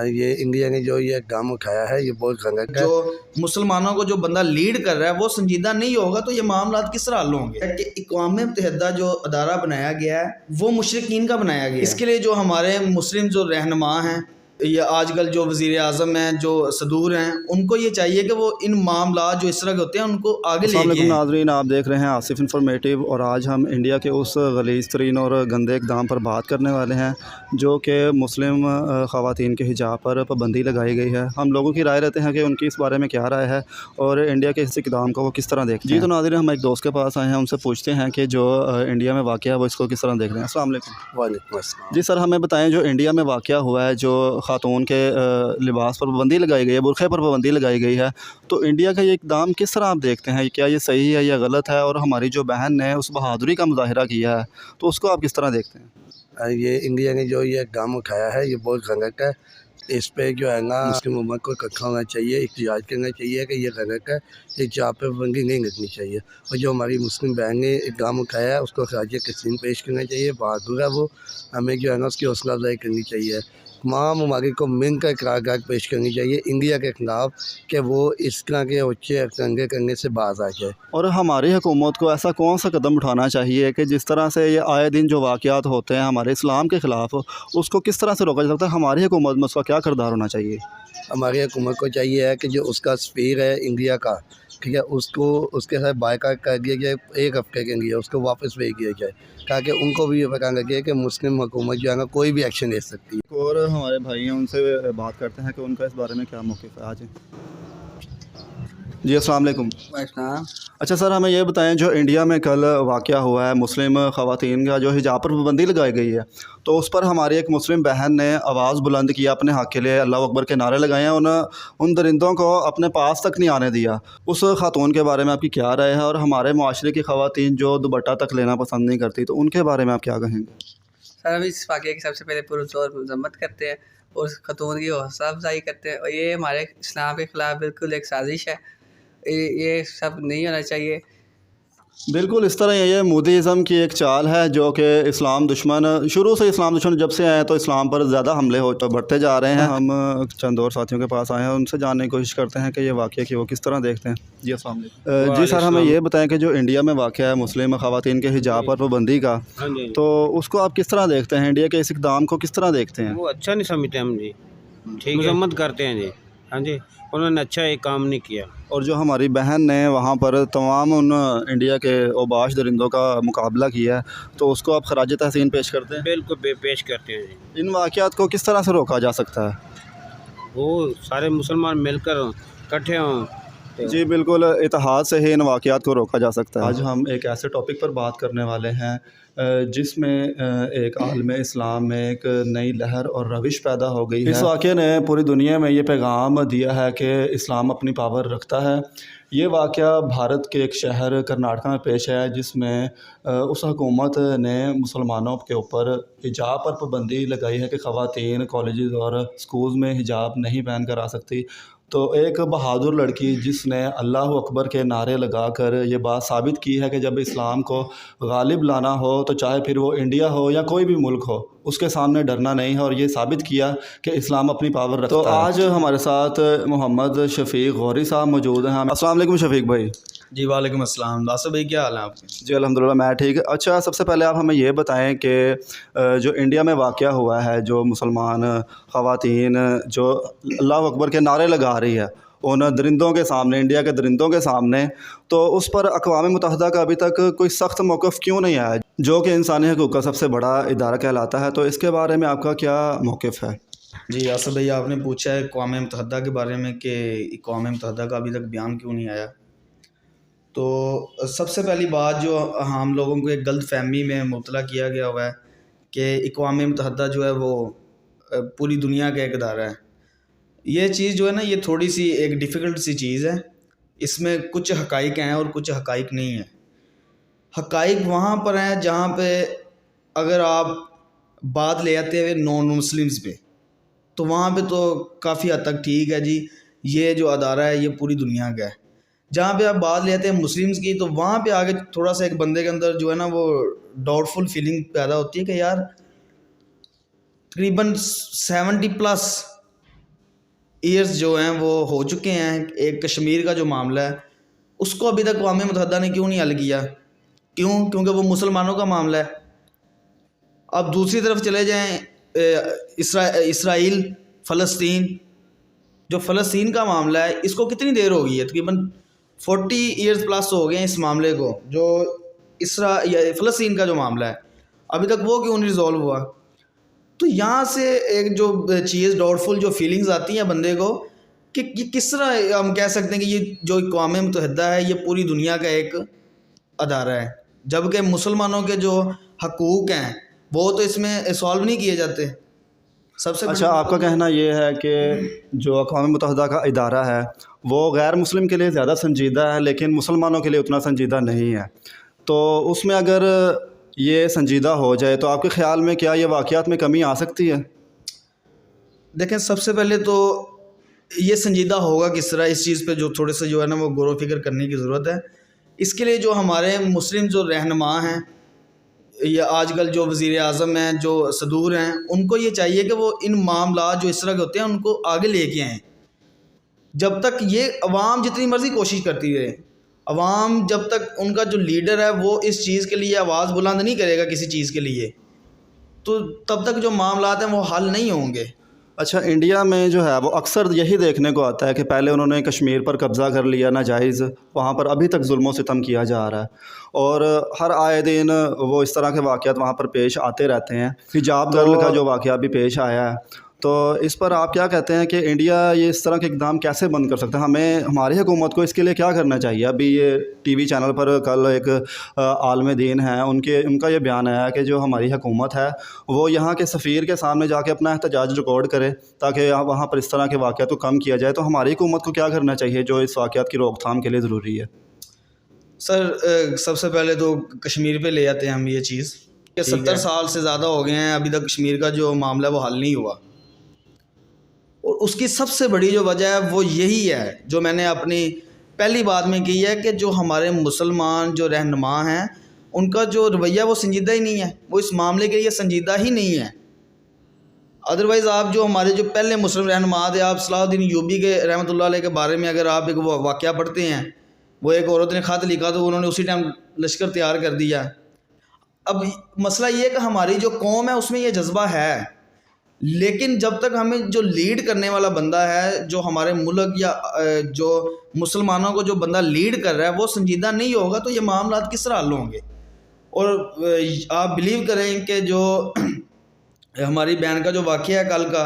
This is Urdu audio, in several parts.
یہ انڈیا نے جو یہ کام اٹھایا ہے یہ بہت غلط ہے۔ جو مسلمانوں کو جو بندہ لیڈ کر رہا ہے وہ سنجیدہ نہیں ہوگا تو یہ معاملات کس طرح حل ہوں گے؟ کہ اقوام متحدہ جو ادارہ بنایا گیا ہے وہ مشرکین کا بنایا گیا ہے۔ اس کے لیے جو ہمارے مسلم جو رہنما ہیں یا آج کل جو وزیر اعظم ہیں جو صدور ہیں ان کو یہ چاہیے کہ وہ ان معاملات جو اس طرح کے ہوتے ہیں ان کو آگے لے کے السلام علیکم ناظرین، آپ دیکھ رہے ہیں آصف انفارمیٹیو، اور آج ہم انڈیا کے اس غلیظ ترین اور گندے اقدام پر بات کرنے والے ہیں جو کہ مسلم خواتین کے حجاب پر پابندی لگائی گئی ہے۔ ہم لوگوں کی رائے رہتے ہیں کہ ان کی اس بارے میں کیا رائے ہے اور انڈیا کے اس اقدام کو وہ کس طرح دیکھتے ہیں۔ جی تو ناظرین، ہم ایک دوست کے پاس آئے ہیں، ان سے پوچھتے ہیں کہ جو انڈیا میں واقعہ ہے وہ اس کو کس طرح دیکھ رہے ہیں۔ السلام علیکم۔ وعلیکم السلام۔ جی سر، ہمیں بتائیں جو انڈیا میں واقعہ ہوا ہے، جو خاتون کے لباس پر پابندی لگائی گئی ہے، برقعے پر پابندی لگائی گئی ہے، تو انڈیا کا یہ اقدام کس طرح آپ دیکھتے ہیں؟ کیا یہ صحیح ہے یا غلط ہے؟ اور ہماری جو بہن نے اس بہادری کا مظاہرہ کیا ہے تو اس کو آپ کس طرح دیکھتے ہیں؟ یہ انڈیا نے جو یہ کام اٹھایا ہے یہ بہت غلط ہے۔ اس پہ جو ہے نا مسلم امت کو اکٹھا ہونا چاہیے، احتجاج کرنا چاہیے کہ یہ غلط ہے، حجاب پہ پابندی نہیں لگنی چاہیے۔ اور جو ہماری مسلم بہن نے اقدام اٹھایا ہے اس کو خراج تحسین پیش کرنا چاہیے، بہادر ہے وہ، ہمیں جو ہے نا اس کی حوصلہ افزائی کرنی چاہیے۔ تمام ممالک کو مل کر قرارداد پیش کرنی چاہیے انڈیا کے خلاف کہ وہ اس طرح کے اونچے دنگے کرنے سے باز آ جائے۔ اور ہماری حکومت کو ایسا کون سا قدم اٹھانا چاہیے کہ جس طرح سے یہ آئے دن جو واقعات ہوتے ہیں ہمارے اسلام کے خلاف، اس کو کس طرح سے روکا جا سکتا ہے؟ ہماری حکومت میں اس کا کیا کردار ہونا چاہیے؟ ہماری حکومت کو چاہیے ہے کہ جو اس کا سفیر ہے انڈیا کا، ٹھیک ہے، اس کو اس کے ساتھ بائیکاٹ کر دیا جائے ایک ہفتے کے لیے، اس کو واپس بھیج دیا جائے تاکہ ان کو بھی یہ پتہ لگے کہ مسلم حکومت جو ہے نا کوئی بھی ایکشن لے سکتی ہے۔ اور ہمارے بھائی ہیں، ان سے بات کرتے ہیں کہ ان کا اس بارے میں کیا موقف ہے۔ آج جی السلام علیکم۔ اچھا سر، ہمیں یہ بتائیں جو انڈیا میں کل واقعہ ہوا ہے مسلم خواتین کا جو حجاب پر پابندی لگائی گئی ہے، تو اس پر ہماری ایک مسلم بہن نے آواز بلند کیا اپنے حق کے لیے، اللہ اکبر کے نعرے لگائے ہیں، ان درندوں کو اپنے پاس تک نہیں آنے دیا۔ اس خاتون کے بارے میں آپ کی کیا رائے ہے؟ اور ہمارے معاشرے کی خواتین جو دوپٹہ تک لینا پسند نہیں کرتی تو ان کے بارے میں آپ کیا کہیں گے؟ سر، ہم اس واقعے کی سب سے پہلے پرزور مذمت کرتے ہیں اور اس خاتون کی حوصلہ افزائی کرتے ہیں، اور یہ ہمارے اسلام کے خلاف بالکل ایک سازش ہے، یہ سب نہیں ہونا چاہیے۔ بالکل اس طرح یہ مودی ازم کی ایک چال ہے جو کہ اسلام دشمن، شروع سے اسلام دشمن جب سے آئے تو اسلام پر زیادہ حملے بڑھتے جا رہے ہیں۔ ہم چند اور ساتھیوں کے پاس آئے ہیں، ان سے جاننے کی کوشش کرتے ہیں کہ یہ واقعہ کی وہ کس طرح دیکھتے ہیں۔ جی السلام علیکم۔ جی سر، ہمیں یہ بتائیں کہ جو انڈیا میں واقعہ ہے مسلم خواتین کے حجاب پر پابندی کا، تو اس کو آپ کس طرح دیکھتے ہیں؟ انڈیا کے اس اقدام کو کس طرح دیکھتے ہیں؟ وہ اچھا نہیں سمجھتے ہم جی، مذمت کرتے ہیں جی۔ ہاں جی، انہوں نے اچھا ایک کام نہیں کیا۔ اور جو ہماری بہن نے وہاں پر تمام ان انڈیا کے اوباش درندوں کا مقابلہ کیا ہے، تو اس کو آپ خراج تحسین پیش کرتے ہیں؟ بالکل پیش کرتے ہیں جی۔ ان واقعات کو کس طرح سے روکا جا سکتا ہے؟ وہ سارے مسلمان مل کر اکٹھے ہوں۔ جی بالکل، اتحاد سے ہی ان واقعات کو روکا جا سکتا ہے۔ آج ہم ایک ایسے ٹاپک پر بات کرنے والے ہیں جس میں ایک عالم اسلام میں ایک نئی لہر اور روش پیدا ہو گئی ہے۔ اس واقعے نے پوری دنیا میں یہ پیغام دیا ہے کہ اسلام اپنی پاور رکھتا ہے۔ یہ واقعہ بھارت کے ایک شہر کرناٹکا میں پیش ہے جس میں اس حکومت نے مسلمانوں کے اوپر حجاب پر پابندی لگائی ہے کہ خواتین کالجز اور سکولز میں حجاب نہیں پہن کر آ سکتی۔ تو ایک بہادر لڑکی جس نے اللہ اکبر کے نعرے لگا کر یہ بات ثابت کی ہے کہ جب اسلام کو غالب لانا ہو تو چاہے پھر وہ انڈیا ہو یا کوئی بھی ملک ہو، اس کے سامنے ڈرنا نہیں ہے، اور یہ ثابت کیا کہ اسلام اپنی پاور رکھتا ہے۔ تو آج ہمارے ساتھ محمد شفیق غوری صاحب موجود ہیں۔ السلام علیکم شفیق بھائی۔ جی وعلیکم السلام۔ داسو بھائی کیا حال ہے آپ کے؟ جی الحمدللہ میں ٹھیک۔ اچھا، سب سے پہلے آپ ہمیں یہ بتائیں کہ جو انڈیا میں واقعہ ہوا ہے، جو مسلمان خواتین جو اللہ اکبر کے نعرے لگا رہی ہے ان درندوں کے سامنے، انڈیا کے درندوں کے سامنے، تو اس پر اقوام متحدہ کا ابھی تک کوئی سخت موقف کیوں نہیں آیا، جو کہ انسانی حقوق کا سب سے بڑا ادارہ کہلاتا ہے؟ تو اس کے بارے میں آپ کا کیا موقف ہے؟ جی آصف بھائی، آپ نے پوچھا ہے اقوام متحدہ کے بارے میں کہ اقوام متحدہ کا ابھی تک بیان کیوں نہیں آیا، تو سب سے پہلی بات جو ہم لوگوں کو ایک غلط فہمی میں مبتلا کیا گیا ہوا ہے کہ اقوام متحدہ جو ہے وہ پوری دنیا کا ایک ادارہ ہے۔ یہ چیز جو ہے نا، یہ تھوڑی سی ایک ڈیفیکلٹ سی چیز ہے۔ اس میں کچھ حقائق ہیں اور کچھ حقائق نہیں ہیں۔ حقائق وہاں پر ہیں جہاں پہ اگر آپ بات لے آتے ہوئے نان مسلمز پہ، تو وہاں پہ تو کافی حد تک ٹھیک ہے جی، یہ جو ادارہ ہے یہ پوری دنیا کا ہے۔ جہاں پہ آپ بات لے آتے ہیں مسلمز کی، تو وہاں پہ آگے تھوڑا سا ایک بندے کے اندر جو ہے نا وہ ڈاؤٹ فل فیلنگ پیدا ہوتی ہے کہ یار تقریباً 70+ ایئرز جو ہیں وہ ہو چکے ہیں. ایک کشمیر کا جو معاملہ ہے اس کو ابھی تک اقوام متحدہ نے کیوں نہیں حل کیا؟ کیونکہ وہ مسلمانوں کا معاملہ ہے. اب دوسری طرف چلے جائیں اسرائیل فلسطین، جو فلسطین کا معاملہ ہے اس کو کتنی دیر ہو گئی ہے؟ تقریباً 40 ایئرز پلس ہو گئے ہیں اس معاملے کو. جو فلسطین کا جو معاملہ ہے ابھی تک وہ کیوں نہیں ریزالو ہوا؟ تو یہاں سے ایک جو چیز ڈاؤٹ فل جو فیلنگز آتی ہیں بندے کو کہ کس طرح ہم کہہ سکتے ہیں کہ یہ جو اقوام متحدہ ہے یہ پوری دنیا کا ایک ادارہ ہے، جبکہ مسلمانوں کے جو حقوق ہیں وہ تو اس میں سالو نہیں کیے جاتے. سب سے اچھا، آپ کا کہنا یہ ہے کہ جو اقوام متحدہ کا ادارہ ہے وہ غیر مسلم کے لیے زیادہ سنجیدہ ہے لیکن مسلمانوں کے لیے اتنا سنجیدہ نہیں ہے، تو اس میں اگر یہ سنجیدہ ہو جائے تو آپ کے خیال میں کیا یہ واقعات میں کمی آ سکتی ہے؟ دیکھیں، سب سے پہلے تو یہ سنجیدہ ہوگا کس طرح، اس چیز پہ جو تھوڑے سے جو ہے نا وہ غور و فکر کرنے کی ضرورت ہے. اس کے لیے جو ہمارے مسلم جو رہنما ہیں یا آج کل جو وزیر اعظم ہیں، جو صدور ہیں، ان کو یہ چاہیے کہ وہ ان معاملات جو اس طرح کے ہوتے ہیں ان کو آگے لے کے آئیں. جب تک یہ عوام جتنی مرضی کوشش کرتی رہے، عوام جب تک ان کا جو لیڈر ہے وہ اس چیز کے لیے آواز بلند نہیں کرے گا کسی چیز کے لیے، تو تب تک جو معاملات ہیں وہ حل نہیں ہوں گے. اچھا، انڈیا میں جو ہے وہ اکثر یہی دیکھنے کو آتا ہے کہ پہلے انہوں نے کشمیر پر قبضہ کر لیا ناجائز، وہاں پر ابھی تک ظلم و ستم کیا جا رہا ہے اور ہر آئے دن وہ اس طرح کے واقعات وہاں پر پیش آتے رہتے ہیں. حجاب گرل کا جو واقعہ بھی پیش آیا ہے، تو اس پر آپ کیا کہتے ہیں کہ انڈیا یہ اس طرح کے اقدام کیسے بند کر سکتا ہے؟ ہمیں ہماری حکومت کو اس کے لیے کیا کرنا چاہیے؟ ابھی یہ ٹی وی چینل پر کل ایک عالم دین ہیں، ان کا یہ بیان آیا کہ جو ہماری حکومت ہے وہ یہاں کے سفیر کے سامنے جا کے اپنا احتجاج ریکارڈ کرے تاکہ وہاں پر اس طرح کے واقعات کو کم کیا جائے. تو ہماری حکومت کو کیا کرنا چاہیے جو اس واقعات کی روک تھام کے لیے ضروری ہے؟ سر، سب سے پہلے تو کشمیر پہ لے جاتے ہیں ہم یہ چیز کہ 70 سال سے زیادہ ہو گئے ہیں ابھی تک کشمیر کا جو معاملہ ہے وہ حل نہیں ہوا، اور اس کی سب سے بڑی جو وجہ ہے وہ یہی ہے جو میں نے اپنی پہلی بات میں کی ہے کہ جو ہمارے مسلمان جو رہنما ہیں ان کا جو رویہ وہ سنجیدہ ہی نہیں ہے، وہ اس معاملے کے لیے سنجیدہ ہی نہیں ہے. ادروائز آپ جو ہمارے جو پہلے مسلم رہنما تھے، آپ صلاح الدین ایوبی کے رحمۃ اللہ علیہ کے بارے میں اگر آپ ایک وہ واقعہ پڑھتے ہیں، وہ ایک عورت نے خط لکھا تو انہوں نے اسی ٹائم لشکر تیار کر دیا. اب مسئلہ یہ ہے کہ ہماری جو قوم ہے اس میں یہ جذبہ ہے، لیکن جب تک ہمیں جو لیڈ کرنے والا بندہ ہے، جو ہمارے ملک یا جو مسلمانوں کو جو بندہ لیڈ کر رہا ہے وہ سنجیدہ نہیں ہوگا تو یہ معاملات کس طرح حل ہوں گے؟ اور آپ بلیو کریں کہ جو ہماری بہن کا جو واقعہ ہے کل کا،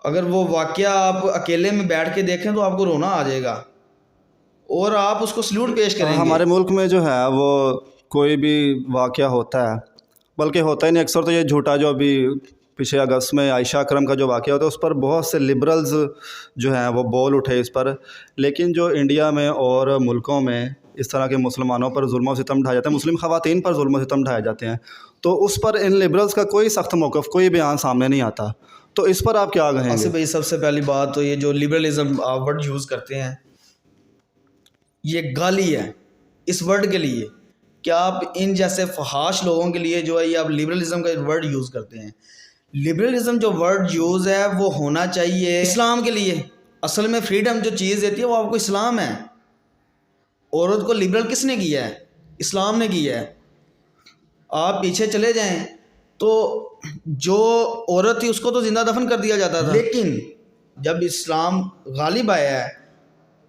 اگر وہ واقعہ آپ اکیلے میں بیٹھ کے دیکھیں تو آپ کو رونا آ جائے گا اور آپ اس کو سلوٹ پیش کریں گے. ہمارے ملک میں جو ہے وہ کوئی بھی واقعہ ہوتا ہے، بلکہ ہوتا ہی نہیں، اکثر تو یہ جھوٹا جو ابھی پچھلے اگست میں عائشہ اکرم کا جو واقعہ ہوتا ہے اس پر بہت سے لبرلز جو ہیں وہ بول اٹھے اس پر، لیکن جو انڈیا میں اور ملکوں میں اس طرح کے مسلمانوں پر ظلم و ستم ڈھائے جاتے ہیں، مسلم خواتین پر ظلم و ستم ڈھائے جاتے ہیں، تو اس پر ان لبرلز کا کوئی سخت موقف، کوئی بیان سامنے نہیں آتا. تو اس پر آپ کیا کہیں گے؟ آصف بھائی، سب سے پہلی بات تو یہ جو لبرلزم آپ ورڈ یوز کرتے ہیں یہ گالی ہے اس ورڈ کے لیے کہ آپ ان جیسے فحاش لوگوں کے لیے جو ہے یہ آپ لبرلزم کا ورڈ یوز کرتے ہیں. لبرلزم جو ورڈ یوز ہے وہ ہونا چاہیے اسلام کے لیے. اصل میں فریڈم جو چیز دیتی ہے وہ آپ کو اسلام ہے. عورت کو لبرل کس نے کیا ہے؟ اسلام نے کیا ہے. آپ پیچھے چلے جائیں تو جو عورت تھی اس کو تو زندہ دفن کر دیا جاتا تھا، لیکن جب اسلام غالب آیا ہے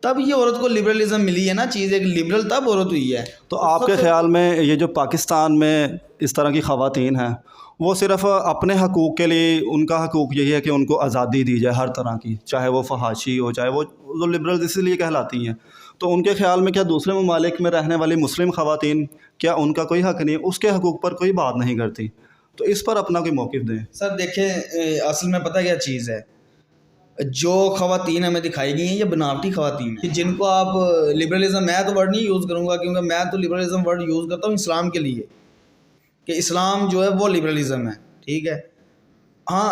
تب یہ عورت کو لبرلزم ملی ہے نا چیز، ایک لبرل تب عورت ہوئی ہے. تو آپ کے خیال میں یہ جو پاکستان میں اس طرح کی خواتین ہیں وہ صرف اپنے حقوق کے لیے، ان کا حقوق یہی ہے کہ ان کو آزادی دی جائے ہر طرح کی، چاہے وہ فحاشی ہو، چاہے وہ لبرل اسی لیے کہلاتی ہیں، تو ان کے خیال میں کیا دوسرے ممالک میں رہنے والی مسلم خواتین کیا ان کا کوئی حق نہیں ہے؟ اس کے حقوق پر کوئی بات نہیں کرتی، تو اس پر اپنا کوئی موقف دیں. سر دیکھیں، اصل میں پتہ کیا چیز ہے، جو خواتین ہمیں دکھائی گئی ہیں یہ بناوٹی خواتین ہیں جن کو آپ لبرلزم، میں تو ورڈ نہیں یوز کروں گا کیونکہ میں تو لبرلزم ورڈ یوز کرتا ہوں اسلام کے لیے کہ اسلام جو ہے وہ لبرلزم ہے، ٹھیک ہے. ہاں،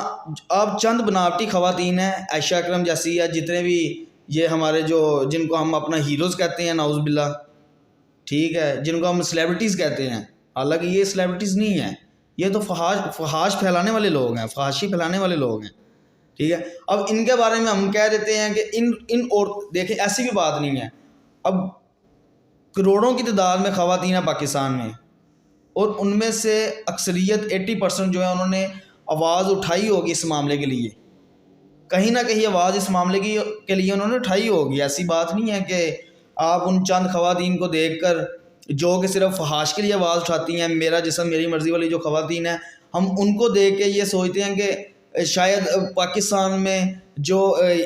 آپ چند بناوٹی خواتین ہیں، عائشہ اکرم جیسی یا جتنے بھی یہ ہمارے جو جن کو ہم اپنا ہیروز کہتے ہیں نعوذ باللہ، ٹھیک ہے، جن کو ہم سلیبریٹیز کہتے ہیں، حالانکہ یہ سلیبریٹیز نہیں ہیں، یہ تو فحاش پھیلانے والے لوگ ہیں، فحاشی پھیلانے والے لوگ ہیں، ٹھیک ہے. اب ان کے بارے میں ہم کہہ دیتے ہیں کہ ان اور دیکھیں ایسی بھی بات نہیں ہے. اب کروڑوں کی تعداد میں خواتین ہیں پاکستان میں, اور ان میں سے اکثریت 80% جو ہے انہوں نے آواز اٹھائی ہوگی اس معاملے کے لیے, کہیں نہ کہیں آواز اس معاملے کے لیے انہوں نے اٹھائی ہوگی. ایسی بات نہیں ہے کہ آپ ان چند خواتین کو دیکھ کر جو کہ صرف فحاش کے لیے آواز اٹھاتی ہیں, میرا جسم میری مرضی والی جو خواتین ہیں, ہم ان کو دیکھ کے یہ سوچتے ہیں کہ شاید پاکستان میں جو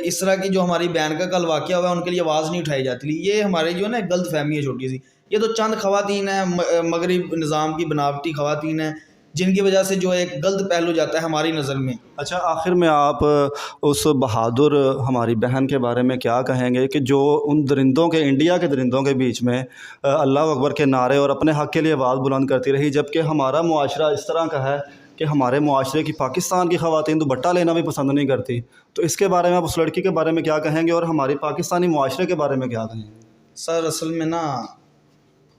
اس طرح کی جو ہماری بہن کا کل واقعہ ہوا ہے ان کے لیے آواز نہیں اٹھائی جاتی. یہ ہمارے جو ہے نا غلط فہمی ہے چھوٹی سی. یہ تو چند خواتین ہیں, مغرب نظام کی بناوٹی خواتین ہیں, جن کی وجہ سے جو ایک غلط پہلو جاتا ہے ہماری نظر میں. اچھا, آخر میں آپ اس بہادر ہماری بہن کے بارے میں کیا کہیں گے کہ جو ان درندوں کے, انڈیا کے درندوں کے بیچ میں اللہ اکبر کے نعرے اور اپنے حق کے لیے آواز بلند کرتی رہی, جبکہ ہمارا معاشرہ اس طرح کا ہے کہ ہمارے معاشرے کی پاکستان کی خواتین دوپٹہ لینا بھی پسند نہیں کرتی, تو اس کے بارے میں آپ اس لڑکی کے بارے میں کیا کہیں گے اور ہماری پاکستانی معاشرے کے بارے میں کیا کہیں گے؟ سر اصل میں نا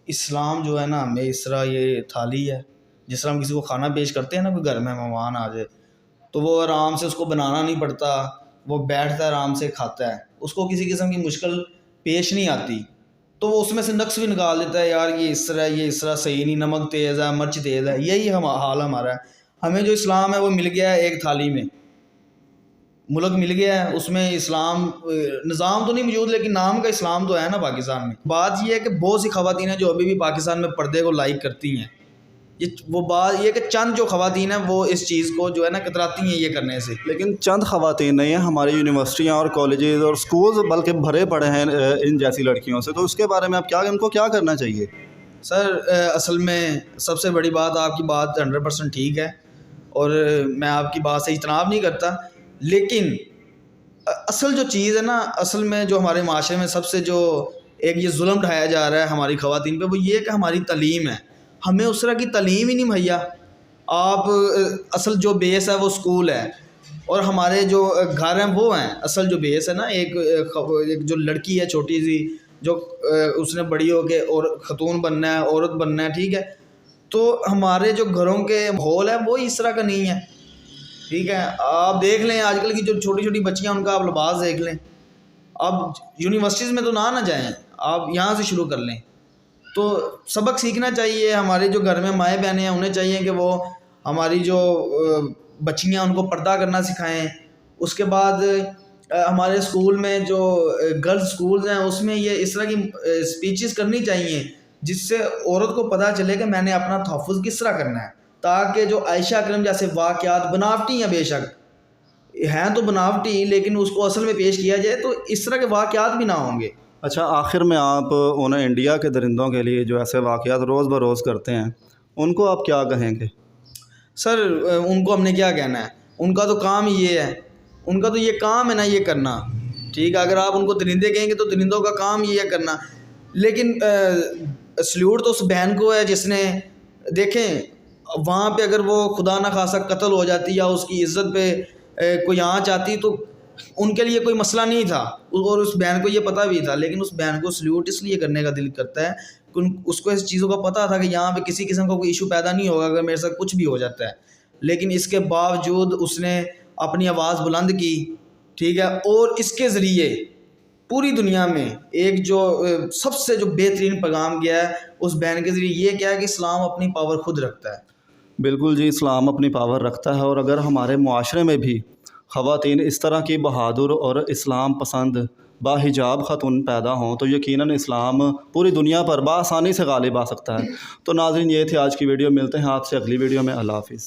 اسلام جو ہے نا ہمیں اس طرح یہ تھالی ہے, جس طرح ہم کسی کو کھانا پیش کرتے ہیں نا, کوئی گھر میں مہمان آ جائے تو وہ آرام سے اس کو بنانا نہیں پڑتا, وہ بیٹھتا ہے آرام سے کھاتا ہے, اس کو کسی قسم کی مشکل پیش نہیں آتی, تو وہ اس میں سے نقص بھی نکال دیتا ہے, یار یہ اس طرح صحیح نہیں, نمک تیز ہے, مرچ تیز ہے. یہی حال ہمارا ہے. ہمیں جو اسلام ہے وہ مل گیا ہے ایک تھالی میں, ملک مل گیا ہے, اس میں اسلام نظام تو نہیں موجود لیکن نام کا اسلام تو ہے نا پاکستان میں. بات یہ ہے کہ بہت سی خواتین ہیں جو ابھی بھی پاکستان میں پردے کو لائک کرتی ہیں. وہ بات یہ کہ چند جو خواتین ہیں وہ اس چیز کو جو ہے نا کتراتی ہیں یہ کرنے سے. لیکن چند خواتین نہیں ہیں, ہماری یونیورسٹیاں اور کالجز اور سکولز بلکہ بھرے پڑے ہیں ان جیسی لڑکیوں سے, تو اس کے بارے میں آپ ان کو کیا کرنا چاہیے؟ سر اصل میں سب سے بڑی بات, آپ کی بات 100% ٹھیک ہے اور میں آپ کی بات سے اجتناب نہیں کرتا, لیکن اصل جو چیز ہے نا, اصل میں جو ہمارے معاشرے میں سب سے جو ایک یہ ظلم ڈھایا جا رہا ہے ہماری خواتین پہ, وہ یہ کہ ہماری تعلیم ہے. ہمیں اس طرح کی تعلیم ہی نہیں مہیا. آپ اصل جو بیس ہے وہ سکول ہے, اور ہمارے جو گھر ہیں وہ ہیں اصل جو بیس ہے نا. ایک جو لڑکی ہے چھوٹی سی, جو اس نے بڑی ہو کے اور خاتون بننا ہے, عورت بننا ہے, ٹھیک ہے, تو ہمارے جو گھروں کے ماحول ہے وہ اس طرح کا نہیں ہے. ٹھیک ہے, آپ دیکھ لیں آج کل کی جو چھوٹی چھوٹی بچیاں ان کا آپ لباس دیکھ لیں. آپ یونیورسٹیز میں تو نہ جائیں, آپ یہاں سے شروع کر لیں. تو سبق سیکھنا چاہیے. ہمارے جو گھر میں مائیں بہنیں ہیں انہیں چاہیے کہ وہ ہماری جو بچیاں ان کو پردہ کرنا سکھائیں. اس کے بعد ہمارے اسکول میں جو گرلز اسکولز ہیں اس میں یہ اس طرح کی اسپیچز کرنی چاہیے جس سے عورت کو پتہ چلے کہ میں نے اپنا تحفظ کس طرح کرنا ہے, تاکہ جو عائشہ اکرم جیسے واقعات بناوٹی ہیں, بے شک ہیں تو بناوٹی, لیکن اس کو اصل میں پیش کیا جائے تو اس طرح کے واقعات بھی نہ ہوں گے. اچھا, آخر میں آپ انہیں انڈیا کے درندوں کے لیے جو ایسے واقعات روز بروز کرتے ہیں ان کو آپ کیا کہیں گے؟ سر ان کو ہم نے کیا کہنا ہے, ان کا تو کام یہ ہے, ان کا تو یہ کام ہے نا یہ کرنا. ٹھیک ہے, اگر آپ ان کو درندے کہیں گے تو درندوں کا کام یہ ہے کرنا. لیکن سلیوٹ تو اس بہن کو ہے جس نے, دیکھیں وہاں پہ اگر وہ خدا نہ خاصا قتل ہو جاتی یا اس کی عزت پہ کوئی آنچ آتی تو ان کے لیے کوئی مسئلہ نہیں تھا, اور اس بہن کو یہ پتہ بھی تھا. لیکن اس بہن کو سلیوٹ اس لیے کرنے کا دل کرتا ہے کہ اس کو اس چیزوں کا پتہ تھا کہ یہاں پہ کسی قسم کا کوئی ایشو پیدا نہیں ہوگا اگر میرے ساتھ کچھ بھی ہو جاتا ہے. لیکن اس کے باوجود اس نے اپنی آواز بلند کی. ٹھیک ہے, اور اس کے ذریعے پوری دنیا میں ایک جو سب سے جو بہترین پیغام گیا ہے اس بہن کے ذریعے یہ کیا ہے کہ اسلام اپنی پاور خود رکھتا ہے. بالکل جی, اسلام اپنی پاور رکھتا ہے, اور اگر ہمارے معاشرے میں بھی خواتین اس طرح کی بہادر اور اسلام پسند باحجاب خاتون پیدا ہوں تو یقیناً اسلام پوری دنیا پر بآسانی سے غالب آ سکتا ہے. تو ناظرین, یہ تھی آج کی ویڈیو, ملتے ہیں آپ سے اگلی ویڈیو میں. اللہ حافظ.